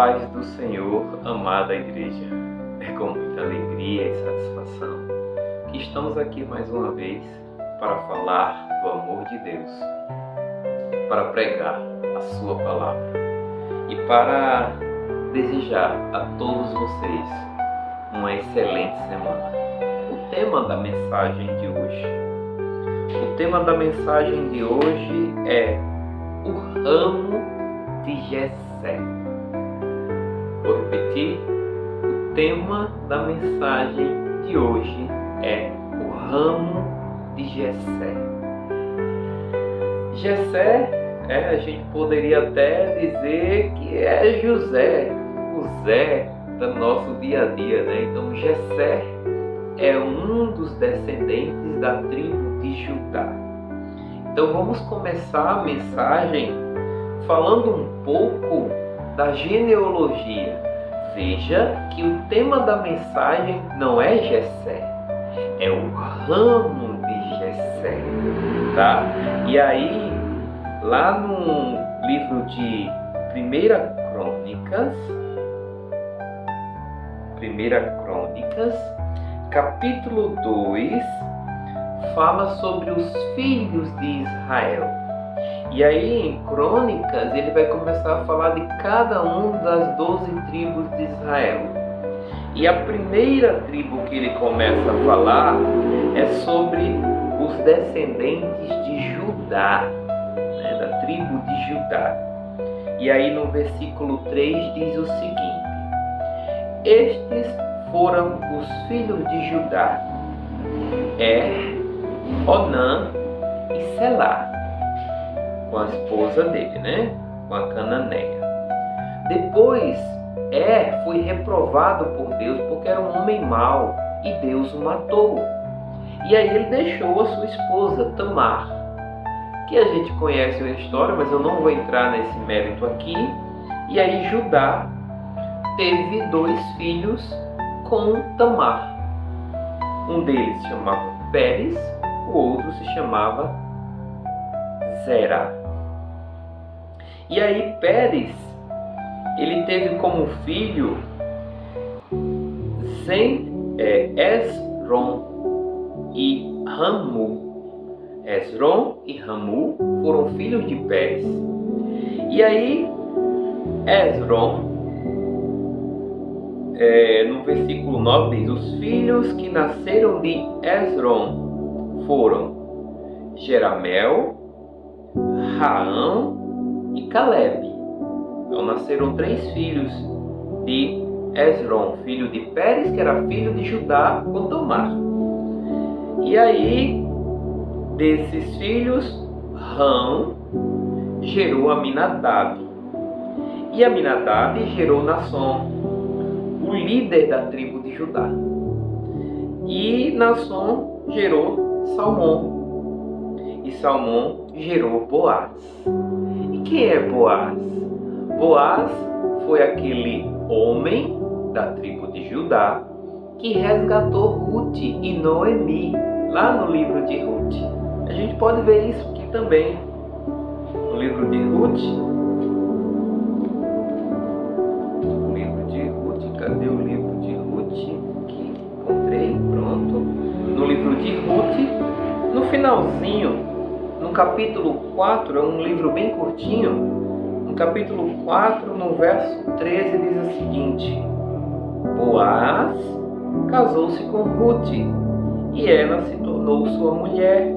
paz do Senhor, amada igreja. É com muita alegria e satisfação que estamos aqui mais uma vez para falar do amor de Deus, para pregar a sua palavra e para desejar a todos vocês uma excelente semana. O tema da mensagem de hoje é o ramo de Jessé. Vou repetir, o tema da mensagem de hoje é o ramo de Jessé. Jessé, a gente poderia até dizer que é José, o Zé do nosso dia a dia, né? Então Jessé é um dos descendentes da tribo de Judá. Então vamos começar a mensagem falando um pouco da genealogia. Veja que o tema da mensagem não é Jessé, é o ramo de Jessé, tá? E aí, lá no livro de 1 Crônicas, capítulo 2, fala sobre os filhos de Israel. E aí em Crônicas ele vai começar a falar de cada um das 12 tribos de Israel. E a primeira tribo que ele começa a falar é sobre os descendentes de Judá, né, da tribo de Judá. E aí no versículo 3 diz o seguinte: estes foram os filhos de Judá, Onã e Selá, com a esposa dele, né? Com a cananeia. Depois, foi reprovado por Deus porque era um homem mau e Deus o matou. E aí ele deixou a sua esposa, Tamar, que a gente conhece a história, mas eu não vou entrar nesse mérito aqui. E aí Judá teve 2 filhos com Tamar. Um deles se chamava Pérez, o outro se chamava Zerá. E aí Pérez, ele teve como filho Esrom e Ramu. Esrom e Ramu foram filhos de Pérez. E aí Esrom, no versículo 9 diz: os filhos que nasceram de Esrom foram Jeramel, Raão e Caleb. Então nasceram 3 filhos de Esrom, filho de Pérez, que era filho de Judá, com Tamar. E aí, desses filhos, Rão gerou Aminadab. E Aminadab gerou Nasson, o líder da tribo de Judá. E Nasson gerou Salmão. E Salmão gerou Boaz. E quem é Boaz? Boaz foi aquele homem da tribo de Judá que resgatou Ruth e Noemi lá no livro de Ruth. A gente pode ver isso aqui também no livro de Ruth. Cadê o livro de Ruth? Aqui, encontrei, pronto. No livro de Ruth, no finalzinho, no capítulo 4, é um livro bem curtinho. No capítulo 4, no verso 13, diz o seguinte: Boaz casou-se com Ruth e ela se tornou sua mulher.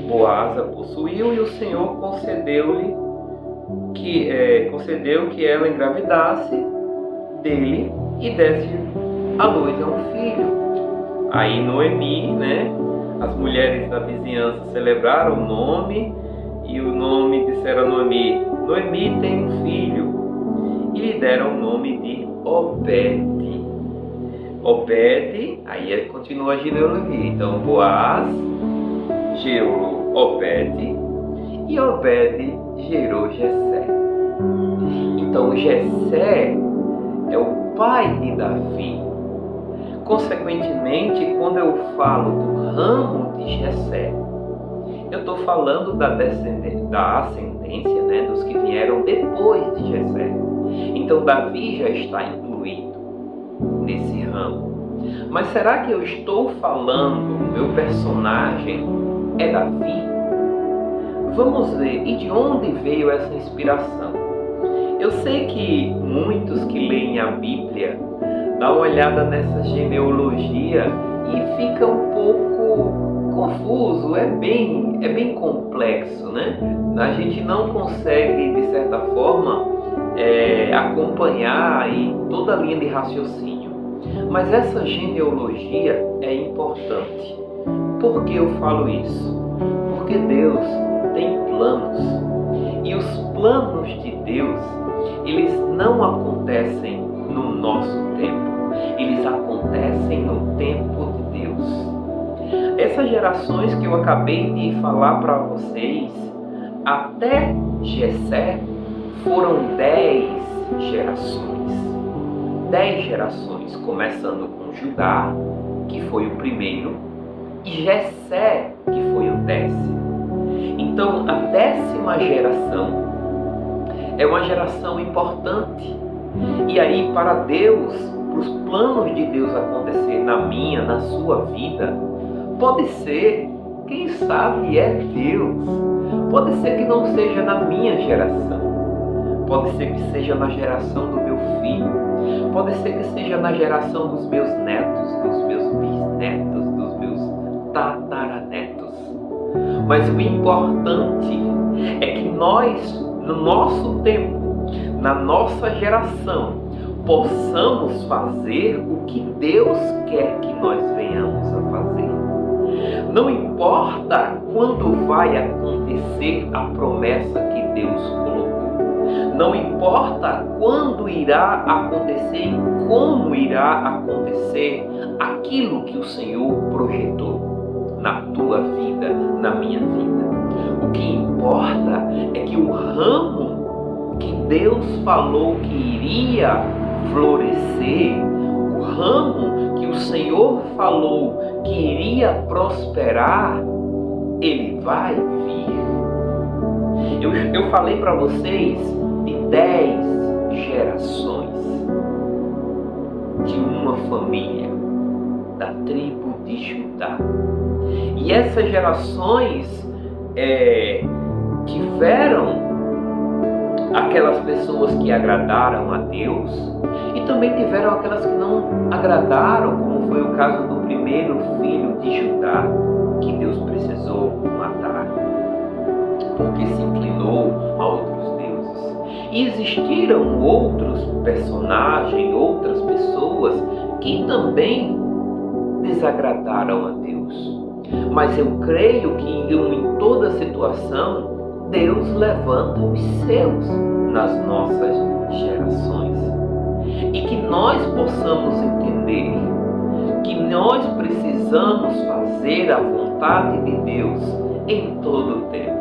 Boaz a possuiu e o Senhor concedeu que ela engravidasse dele e desse à luz a um filho. Aí Noemi, né? As mulheres da vizinhança celebraram o nome e o nome disseram a Noemi: Noemi tem um filho, e lhe deram o nome de Obed. Obed, aí continua a genealogia. Então Boaz gerou Obed e Obed gerou Jessé. Então Jessé é o pai de Davi. Consequentemente, quando eu falo do ramo de Jessé, eu estou falando da ascendência, né, dos que vieram depois de Jessé. Então Davi já está incluído nesse ramo. Mas será que eu estou falando, meu personagem é Davi? Vamos ver, e de onde veio essa inspiração? Eu sei que muitos que leem a Bíblia dão uma olhada nessa genealogia e fica um pouco confuso, é bem complexo, né? A gente não consegue, de certa forma, acompanhar aí toda a linha de raciocínio. Mas essa genealogia é importante. Por que eu falo isso? Porque Deus tem planos. E os planos de Deus, eles não acontecem no nosso tempo. Eles acontecem no tempo de Deus. Essas gerações que eu acabei de falar para vocês, até Jessé, foram 10 gerações. 10 gerações, começando com Judá, que foi o primeiro, e Jessé, que foi o 10º. Então, a 10ª geração é uma geração importante. E aí, para Deus, para os planos de Deus acontecer na minha, na sua vida, pode ser, quem sabe é Deus. Pode ser que não seja na minha geração. Pode ser que seja na geração do meu filho. Pode ser que seja na geração dos meus netos, dos meus bisnetos, dos meus tataranetos. Mas o importante é que nós, no nosso tempo, na nossa geração, possamos fazer o que Deus quer que nós venhamos a fazer. Não importa quando vai acontecer a promessa que Deus colocou. Não importa quando irá acontecer e como irá acontecer aquilo que o Senhor projetou na tua vida, na minha vida. O que importa é que o ramo que Deus falou que iria florescer, o ramo que o Senhor falou que iria prosperar, ele vai vir. Eu falei para vocês de 10 gerações de uma família da tribo de Judá. E essas gerações tiveram aquelas pessoas que agradaram a Deus e também tiveram aquelas que não agradaram, como foi o caso do primeiro filho de Judá, que Deus precisou matar, porque se inclinou a outros deuses. E existiram outros personagens, outras pessoas que também desagradaram a Deus. Mas eu creio que em toda situação, Deus levanta os seus nas nossas gerações. E que nós possamos entender que nós precisamos fazer a vontade de Deus em todo o tempo.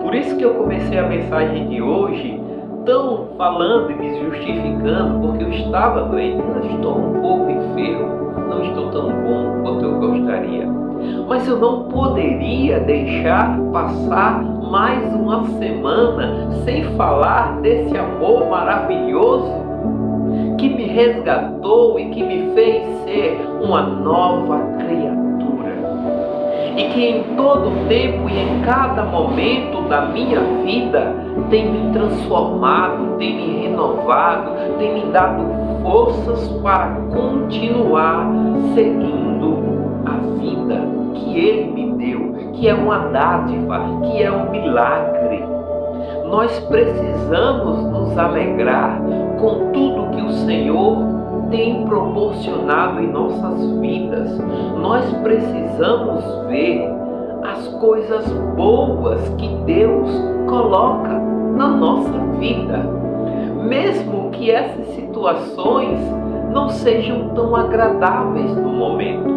Por isso que eu comecei a mensagem de hoje tão falando e me justificando, porque eu estava doente, eu estou um pouco enfermo, não estou tão bom quanto eu gostaria. Mas eu não poderia deixar passar mais uma semana sem falar desse amor maravilhoso que me resgatou e que me fez ser uma nova criatura. E que em todo tempo e em cada momento da minha vida tem me transformado, tem me renovado, tem me dado forças para continuar seguindo a vida que Ele me deu, que é uma dádiva, que é um milagre. Nós precisamos nos alegrar com tudo que o Senhor tem proporcionado em nossas vidas. Nós precisamos ver as coisas boas que Deus coloca na nossa vida, mesmo que essas situações não sejam tão agradáveis no momento,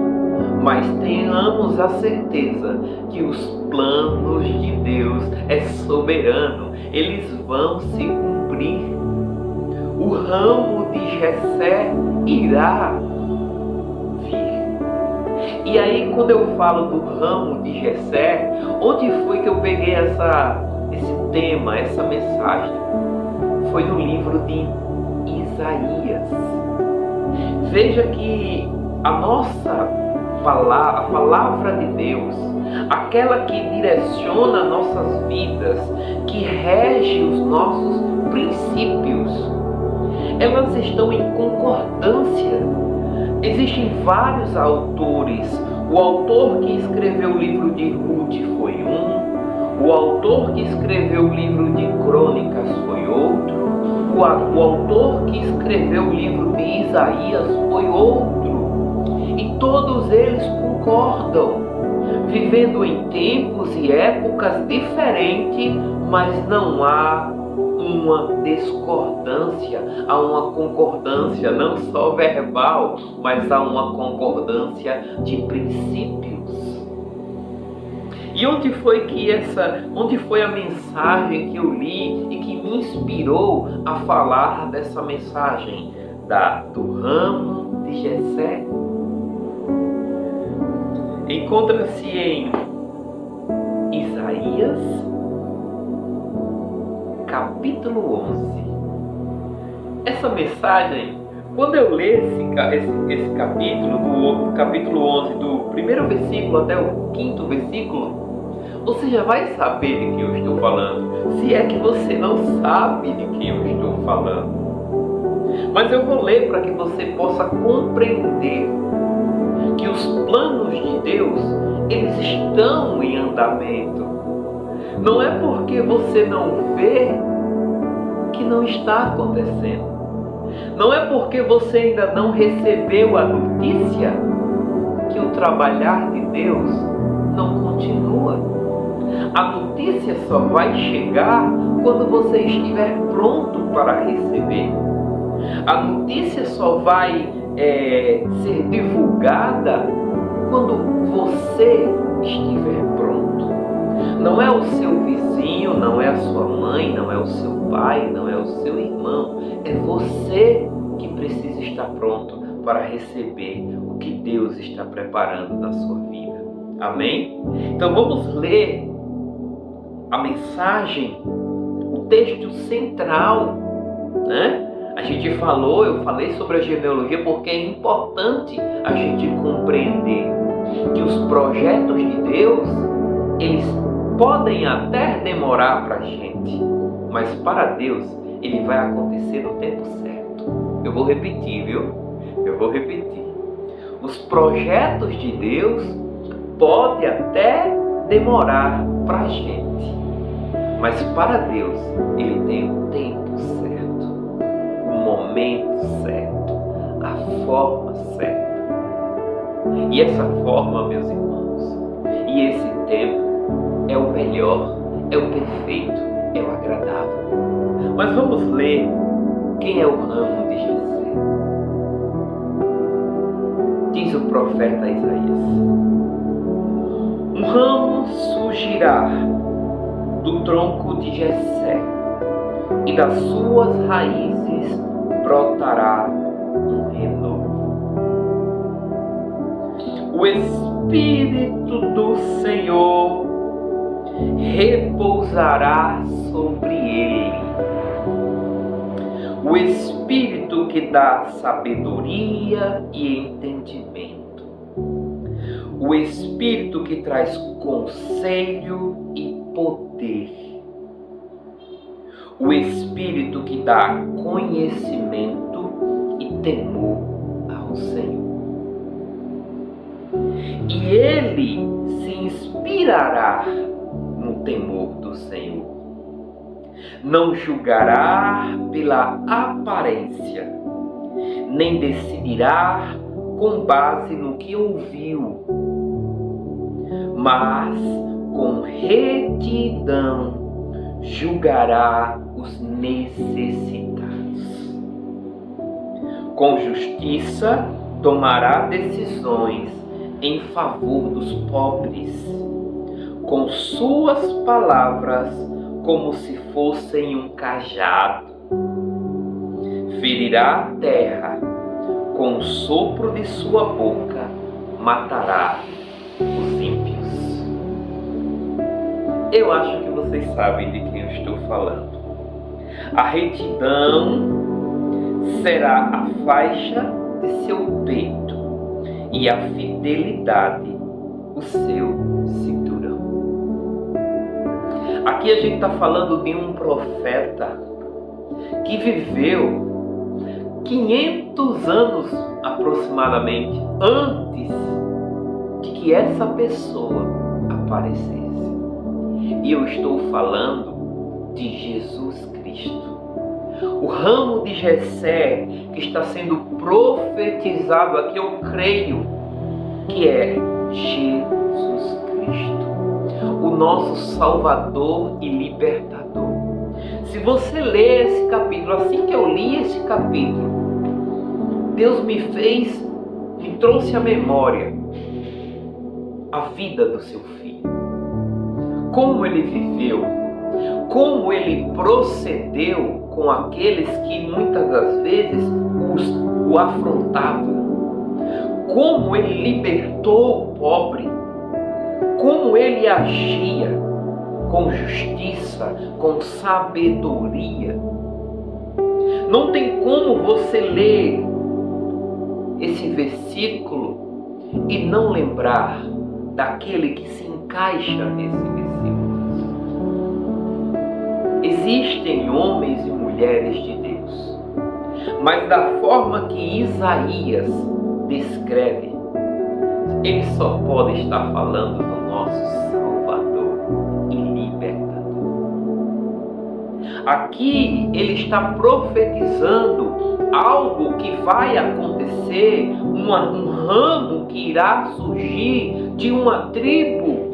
mas tenhamos a certeza que os planos de Deus é soberano, eles vão se cumprir. O ramo de Jessé irá vir. E aí, quando eu falo do ramo de Jessé, onde foi que eu peguei esse tema, essa mensagem? foi no livro de Isaías. Veja que a palavra de Deus, aquela que direciona nossas vidas, que rege os nossos princípios, elas estão em concordância. Existem vários autores. O autor que escreveu o livro de Ruth foi um, o autor que escreveu o livro de Crônicas foi outro, o autor que escreveu o livro de Isaías foi outro, e todos eles concordam, vivendo em tempos e épocas diferentes, mas não há uma discordância, há uma concordância não só verbal, mas há uma concordância de princípios. E onde foi a mensagem que eu li e que me inspirou a falar dessa mensagem do ramo de Jessé? Encontra-se em Isaías, capítulo 11. Essa mensagem, quando eu ler esse capítulo, do capítulo 11, do primeiro versículo até o quinto versículo, você já vai saber de quem eu estou falando, se é que você não sabe de quem eu estou falando. Mas eu vou ler para que você possa compreender que os planos de Deus, eles estão em andamento. Não é porque você não vê que não está acontecendo. Não é porque você ainda não recebeu a notícia que o trabalhar de Deus não continua. A notícia só vai chegar quando você estiver pronto para receber. A notícia só vai ser divulgada quando você estiver pronto. Não é o seu vizinho, não é a sua mãe, não é o seu pai, não é o seu irmão. É você que precisa estar pronto para receber o que Deus está preparando na sua vida. Amém? Então vamos ler a mensagem, o texto central, né? Eu falei sobre a genealogia porque é importante a gente compreender que os projetos de Deus, eles podem até demorar para a gente, mas para Deus, ele vai acontecer no tempo certo. Eu vou repetir, viu? Os projetos de Deus podem até demorar para a gente, mas para Deus, ele tem o tempo certo, o momento certo, a forma certa. E essa forma, meus irmãos, e esse tempo é o melhor, é o perfeito, é o agradável. Mas vamos ler quem é o ramo de Jessé. Diz o profeta Isaías: um ramo surgirá do tronco de Jessé, e das suas raízes brotará um renovo. O Espírito do Senhor repousará sobre ele. O Espírito que dá sabedoria e entendimento. O Espírito que traz conselho e poder. O Espírito que dá conhecimento e temor ao Senhor. E ele se inspirará no temor do Senhor. Não julgará pela aparência, nem decidirá com base no que ouviu, mas com retidão julgará os necessitados. Com justiça tomará decisões em favor dos pobres, com suas palavras como se fossem um cajado. Ferirá a terra, com o sopro de sua boca matará os ímpios. Eu acho que vocês sabem de quem eu estou falando. A retidão será a faixa de seu peito e a fidelidade o seu cinturão. Aqui a gente está falando de um profeta que viveu 500 anos aproximadamente antes de que essa pessoa aparecesse. E eu estou falando de Jesus Cristo. O ramo de Jessé que está sendo profetizado aqui, eu creio que é Jesus Cristo, o nosso Salvador e Libertador. Se você ler esse capítulo, assim que eu li esse capítulo, Deus me trouxe à memória a vida do seu filho. Como ele viveu, como ele procedeu com aqueles que muitas das vezes o afrontavam, como ele libertou o pobre, como ele agia com justiça, com sabedoria. Não tem como você ler esse versículo e não lembrar daquele que se encaixa nesse versículo. Existem homens e mulheres de Deus, mas da forma que Isaías descreve, ele só pode estar falando do nosso Salvador e Libertador. Aqui ele está profetizando algo que vai acontecer, um ramo que irá surgir de uma tribo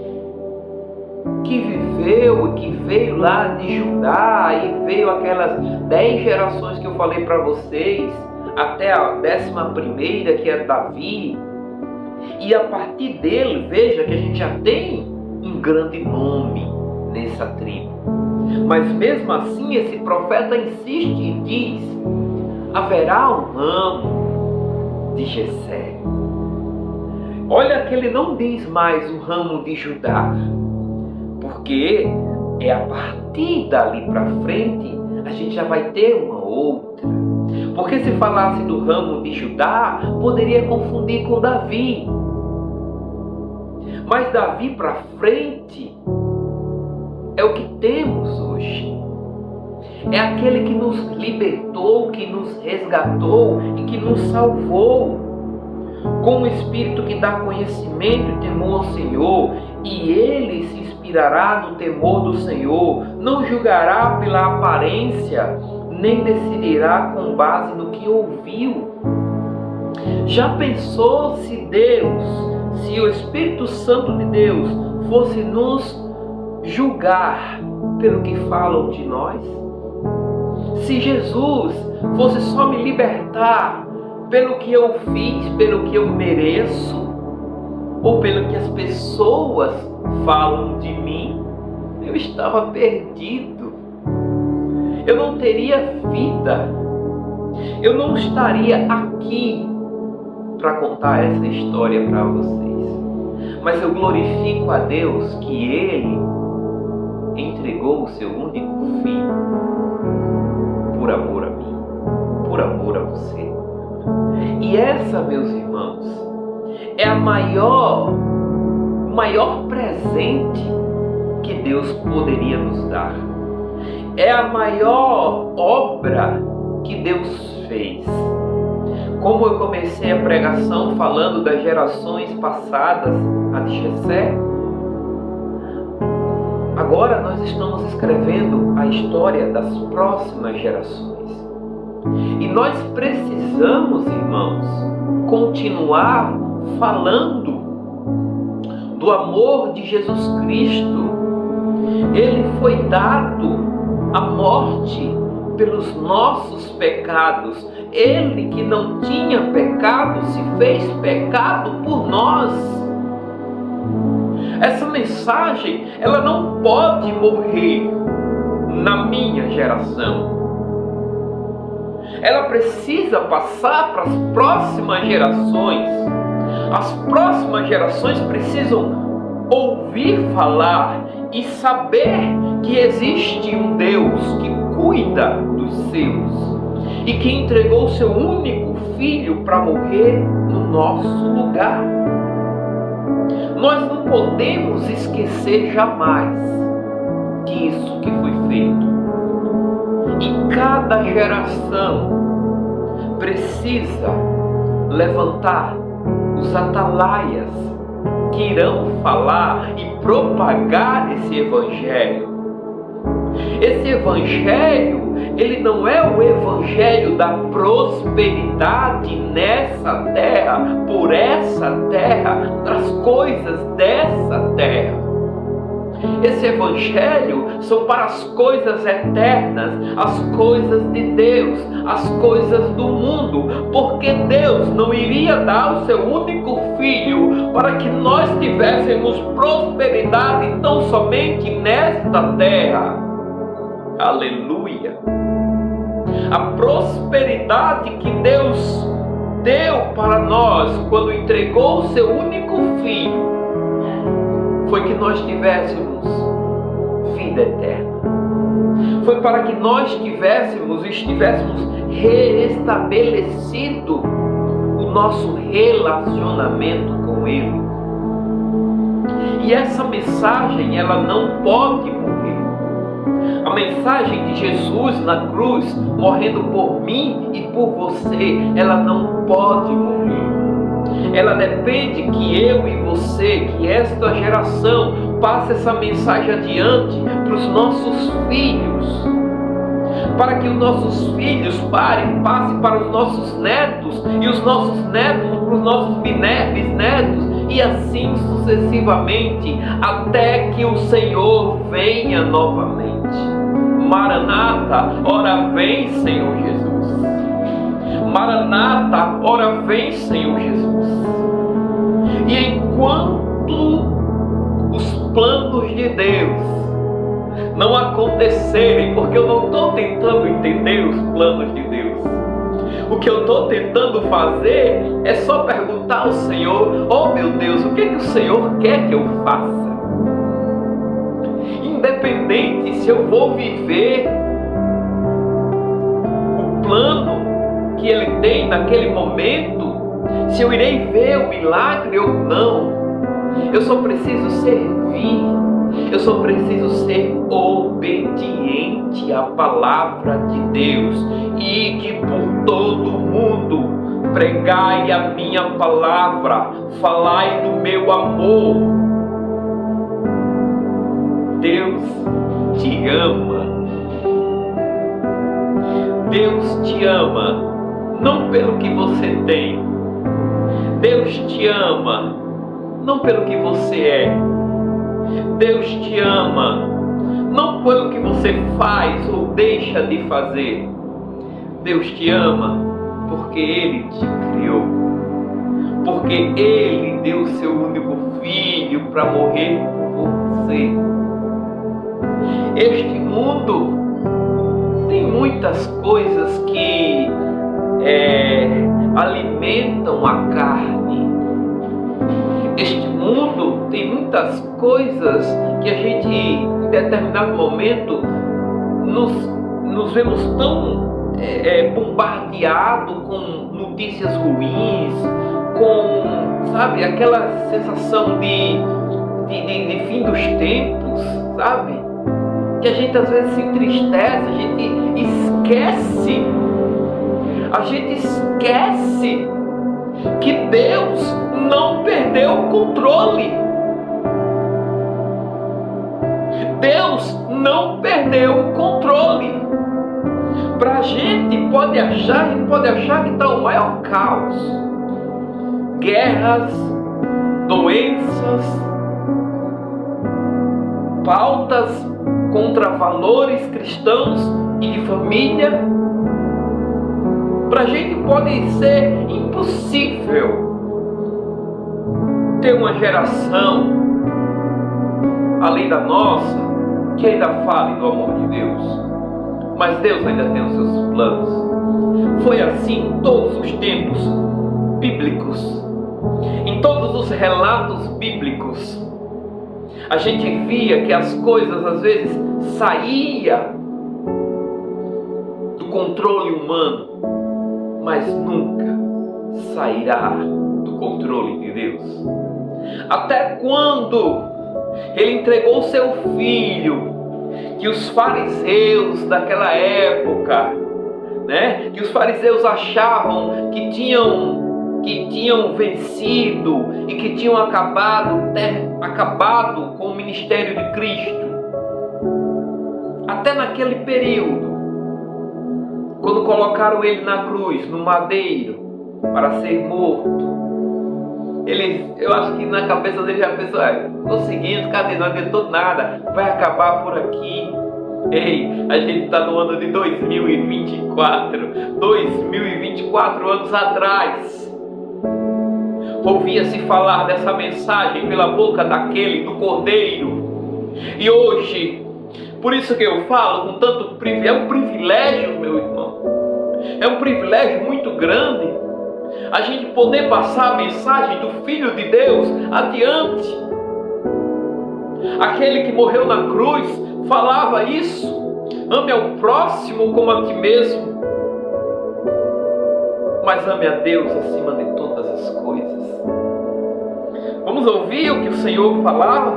que viveu e que veio lá de Judá e veio aquelas 10 gerações que eu falei para vocês, até a 11ª, que é Davi. E a partir dele, veja que a gente já tem um grande nome nessa tribo. Mas mesmo assim, esse profeta insiste e diz: haverá um ramo de Jessé. Olha que ele não diz mais o ramo de Judá, porque é a partir dali para frente a gente já vai ter uma outra. Porque se falasse do ramo de Judá, poderia confundir com Davi. Mas Davi para frente é o que temos hoje. É aquele que nos libertou, que nos resgatou e que nos salvou. Com o Espírito que dá conhecimento e temor ao Senhor, e ele se inspirará no temor do Senhor, não julgará pela aparência, nem decidirá com base no que ouviu. Já pensou se o Espírito Santo de Deus fosse nos julgar pelo que falam de nós? Se Jesus fosse só me libertar pelo que eu fiz, pelo que eu mereço, ou pelo que as pessoas falam de mim, eu estava perdido. Eu não teria vida. Eu não estaria aqui para contar essa história para vocês. Mas eu glorifico a Deus que Ele entregou o seu único filho por amor a mim, por amor a você. E essa, meus irmãos, é o maior presente que Deus poderia nos dar. É a maior obra que Deus fez. Como eu comecei a pregação falando das gerações passadas, a de Jessé, agora nós estamos escrevendo a história das próximas gerações. E nós precisamos, irmãos, continuar falando do amor de Jesus Cristo. Ele foi dado a morte pelos nossos pecados. Ele que não tinha pecado se fez pecado por nós. Essa mensagem, ela não pode morrer na minha geração. Ela precisa passar para as próximas gerações. As próximas gerações precisam ouvir falar e saber que existe um Deus que cuida dos seus e que entregou seu único filho para morrer no nosso lugar. Nós não podemos esquecer jamais disso que foi feito. E cada geração precisa levantar os atalaias que irão falar e propagar esse evangelho. Esse evangelho, ele não é o evangelho da prosperidade nessa terra, por essa terra, das coisas dessa terra. Esse evangelho são para as coisas eternas, as coisas de Deus, as coisas do mundo, porque Deus não iria dar o seu único filho para que nós tivéssemos prosperidade tão somente nesta terra. Aleluia! A prosperidade que Deus deu para nós quando entregou o seu único filho foi que nós tivéssemos vida eterna. Foi para que nós estivéssemos reestabelecido o nosso relacionamento com Ele. E essa mensagem, ela não pode morrer. A mensagem de Jesus na cruz, morrendo por mim e por você, ela não pode morrer. Ela depende que eu e você, que esta geração, passe essa mensagem adiante para os nossos filhos. Para que os nossos filhos passem para os nossos netos, e os nossos netos para os nossos bisnetos, e assim sucessivamente, até que o Senhor venha novamente. Maranata, ora vem, Senhor Jesus. Maranata, ora vem, Senhor Jesus. E enquanto os planos de Deus não acontecerem, porque eu não estou tentando entender os planos de Deus, o que eu estou tentando fazer é só perguntar ao Senhor: oh meu Deus, o que o Senhor quer que eu faça? Independente se eu vou viver o plano que Ele tem naquele momento, se eu irei ver o milagre ou não, eu só preciso servir, eu só preciso ser obediente à palavra de Deus. Ide por todo o mundo, pregai a minha palavra, falai do meu amor. Deus te ama. Deus te ama. Não pelo que você tem. Deus te ama, não pelo que você é. Deus te ama, não pelo que você faz ou deixa de fazer. Deus te ama porque Ele te criou. Porque Ele deu o seu único filho para morrer por você. Este mundo tem muitas coisas que alimentam a carne. Este mundo tem muitas coisas que a gente, em determinado momento, nos vemos tão bombardeado com notícias ruins, com, sabe, aquela sensação de fim dos tempos, sabe? Que a gente às vezes se entristece, a gente esquece que Deus não perdeu o controle. Deus não perdeu o controle. A gente pode achar que está o maior caos. Guerras, doenças, pautas contra valores cristãos e de família. Para a gente pode ser impossível ter uma geração além da nossa que ainda fale do amor de Deus. Mas Deus ainda tem os seus planos. Foi assim em todos os tempos bíblicos. Em todos os relatos bíblicos, a gente via que as coisas às vezes saíam controle humano, mas nunca sairá do controle de Deus. Até quando ele entregou seu filho, que os fariseus daquela época, que os fariseus achavam que tinham vencido e que tinham acabado com o ministério de Cristo. Até naquele período, quando colocaram ele na cruz, no madeiro, para ser morto, eu acho que na cabeça dele já pensou: conseguindo, cadê? Não adiantou nada, vai acabar por aqui. Ei, a gente está no ano de 2024 anos atrás. Ouvia-se falar dessa mensagem pela boca daquele, do Cordeiro. E hoje, por isso que eu falo com tanto privilégio, é um privilégio, meu irmão. É um privilégio muito grande a gente poder passar a mensagem do Filho de Deus adiante. Aquele que morreu na cruz falava isso: ame ao próximo como a ti mesmo, mas ame a Deus acima de todas as coisas. Vamos ouvir o que o Senhor falava?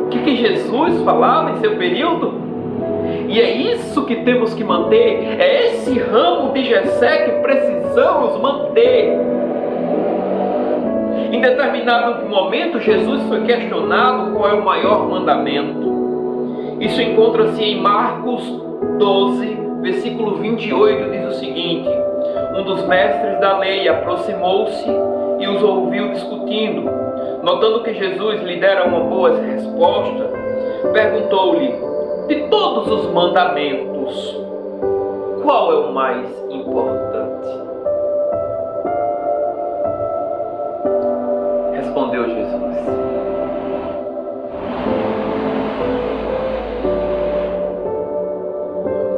O que Jesus falava em seu período? E é isso que temos que manter, é esse ramo de Jessé que precisamos manter. Em determinado momento, Jesus foi questionado qual é o maior mandamento. Isso encontra-se em Marcos 12, versículo 28, diz o seguinte: um dos mestres da lei aproximou-se e os ouviu discutindo. Notando que Jesus lhe dera uma boa resposta, perguntou-lhe: de todos os mandamentos, qual é o mais importante? Respondeu Jesus: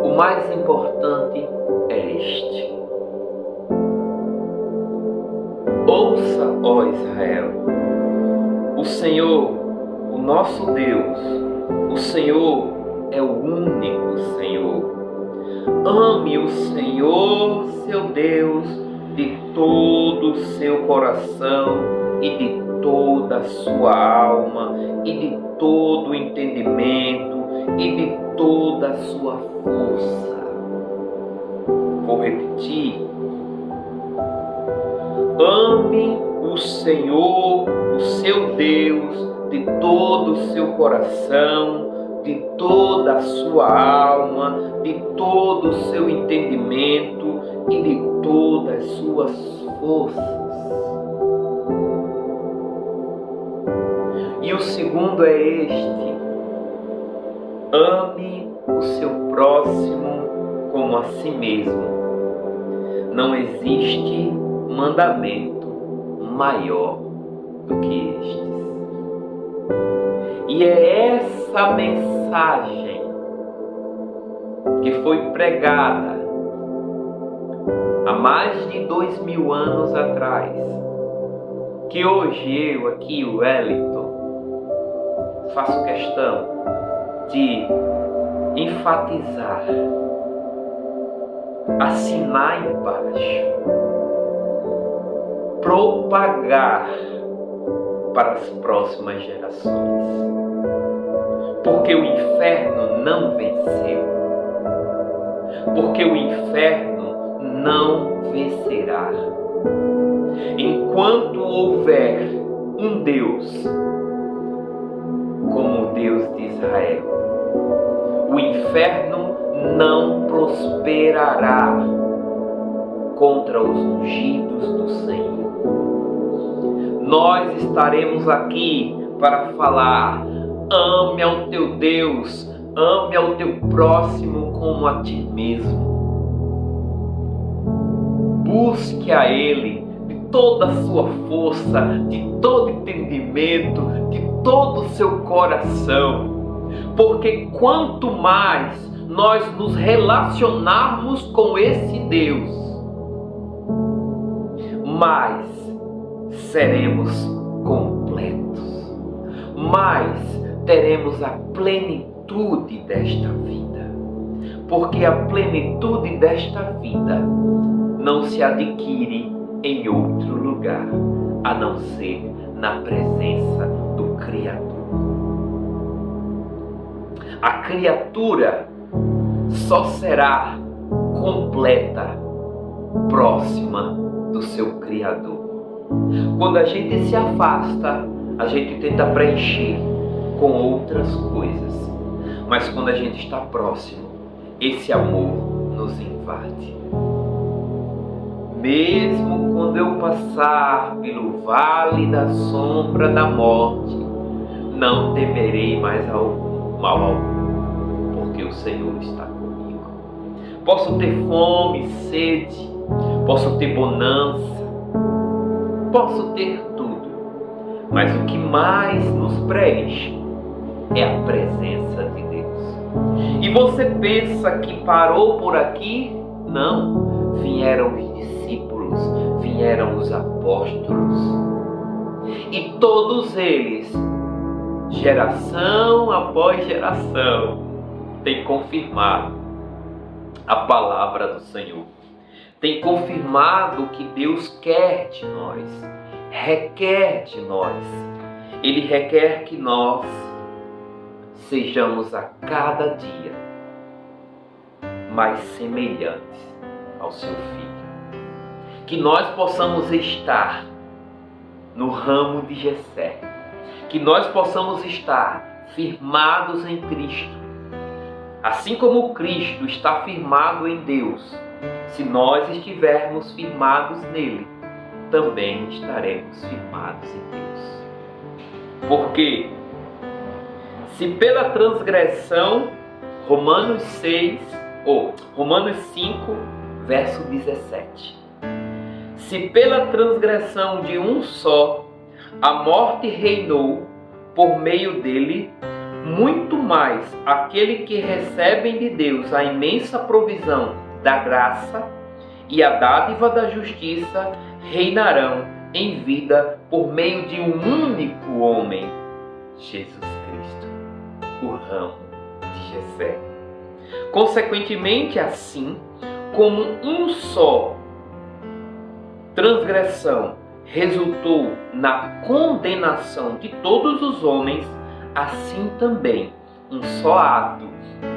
o mais importante é este: ouça, ó Israel, o Senhor, o nosso Deus, o Senhor é o único Senhor. Ame o Senhor, seu Deus, de todo o seu coração e de toda a sua alma e de todo o entendimento e de toda a sua força. Vou repetir: ame o Senhor, o seu Deus, de todo o seu coração, de toda a sua alma, de todo o seu entendimento e de todas as suas forças. E o segundo é este: ame o seu próximo como a si mesmo. Não existe mandamento maior do que estes. E é essa mensagem que foi pregada há mais de 2000 anos atrás, que hoje eu aqui, o Wellington, faço questão de enfatizar, assinar embaixo, propagar para as próximas gerações. Porque o inferno não venceu. Porque o inferno não vencerá. Enquanto houver um Deus como o Deus de Israel, o inferno não prosperará contra os ungidos do Senhor. Nós estaremos aqui para falar: ame ao teu Deus, ame ao teu próximo como a ti mesmo. Busque a Ele de toda a sua força, de todo entendimento, de todo o seu coração. Porque quanto mais nós nos relacionarmos com esse Deus, mais seremos completos, mais teremos a plenitude desta vida. porque a plenitude desta vida não se adquire em outro lugar, a não ser na presença do Criador. A criatura só será completa próxima do seu Criador. Quando a gente se afasta, a gente tenta preencher com outras coisas. Mas quando a gente está próximo, esse amor nos invade. Mesmo quando eu passar pelo vale da sombra da morte, não temerei mais mal algum, porque o Senhor está comigo. Posso ter fome, sede, posso ter bonança, posso ter tudo, mas o que mais nos preenche é a presença de Deus. E você pensa que parou por aqui? Não, vieram os discípulos, vieram os apóstolos, e todos eles, geração após geração, têm confirmado a palavra do Senhor. Tem confirmado o que Deus quer de nós, requer de nós. Ele requer que nós sejamos a cada dia mais semelhantes ao seu Filho. Que nós possamos estar no ramo de Jessé. Que nós possamos estar firmados em Cristo. Assim como Cristo está firmado em Deus, se nós estivermos firmados nele, também estaremos firmados em Deus. Porque se pela transgressão, Romanos 5, verso 17. Se pela transgressão de um só, a morte reinou por meio dele, muito mais aquele que recebem de Deus a imensa provisão da graça e a dádiva da justiça reinarão em vida por meio de um único homem, Jesus Cristo, o ramo de Jessé. Consequentemente, assim como um só transgressão resultou na condenação de todos os homens, assim também um só ato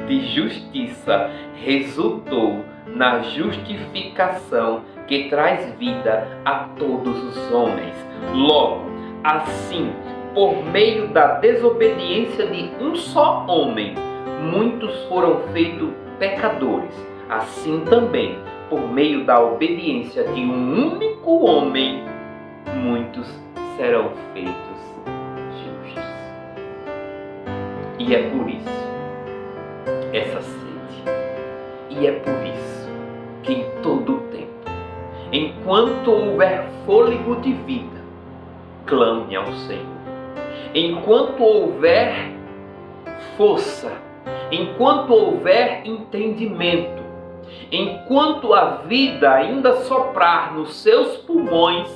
de justiça resultou na justificação que traz vida a todos os homens. Logo, assim, por meio da desobediência de um só homem, muitos foram feitos pecadores. Assim também, por meio da obediência de um único homem, muitos serão feitos justos. E é por isso essa sede. E é por isso que em todo o tempo, enquanto houver fôlego de vida, clame ao Senhor. Enquanto houver força, enquanto houver entendimento, enquanto a vida ainda soprar nos seus pulmões,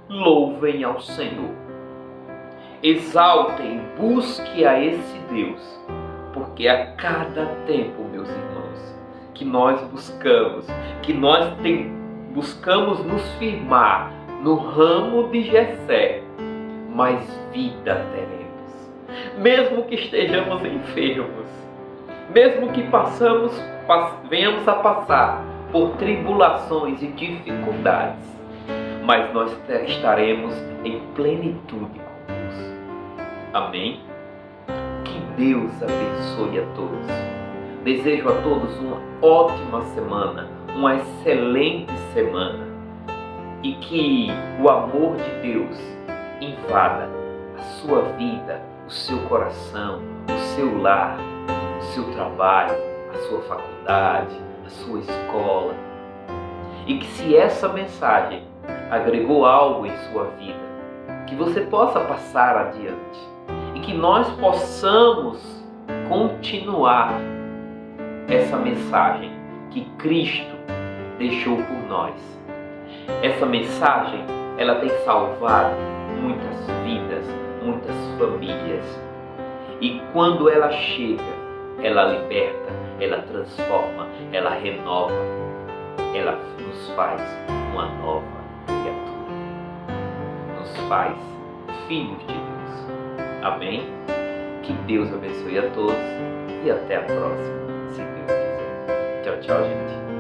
louvem ao Senhor. Exaltem, busque a esse Deus, porque a cada tempo, meus irmãos, que nós buscamos, buscamos nos firmar no ramo de Jessé, mais vida teremos. Mesmo que estejamos enfermos, mesmo que venhamos a passar por tribulações e dificuldades, mas nós estaremos em plenitude com Deus. Amém? Que Deus abençoe a todos. Desejo a todos uma ótima semana, uma excelente semana, e que o amor de Deus invada a sua vida, o seu coração, o seu lar, o seu trabalho, a sua faculdade, a sua escola. E que se essa mensagem agregou algo em sua vida, que você possa passar adiante e que nós possamos continuar essa mensagem que Cristo deixou por nós. Essa mensagem, ela tem salvado muitas vidas, muitas famílias. E quando ela chega, ela liberta, ela transforma, ela renova, ela nos faz uma nova criatura, nos faz filhos de Deus. Amém? Que Deus abençoe a todos e até a próxima, se Deus quiser. Tchau, tchau, gente.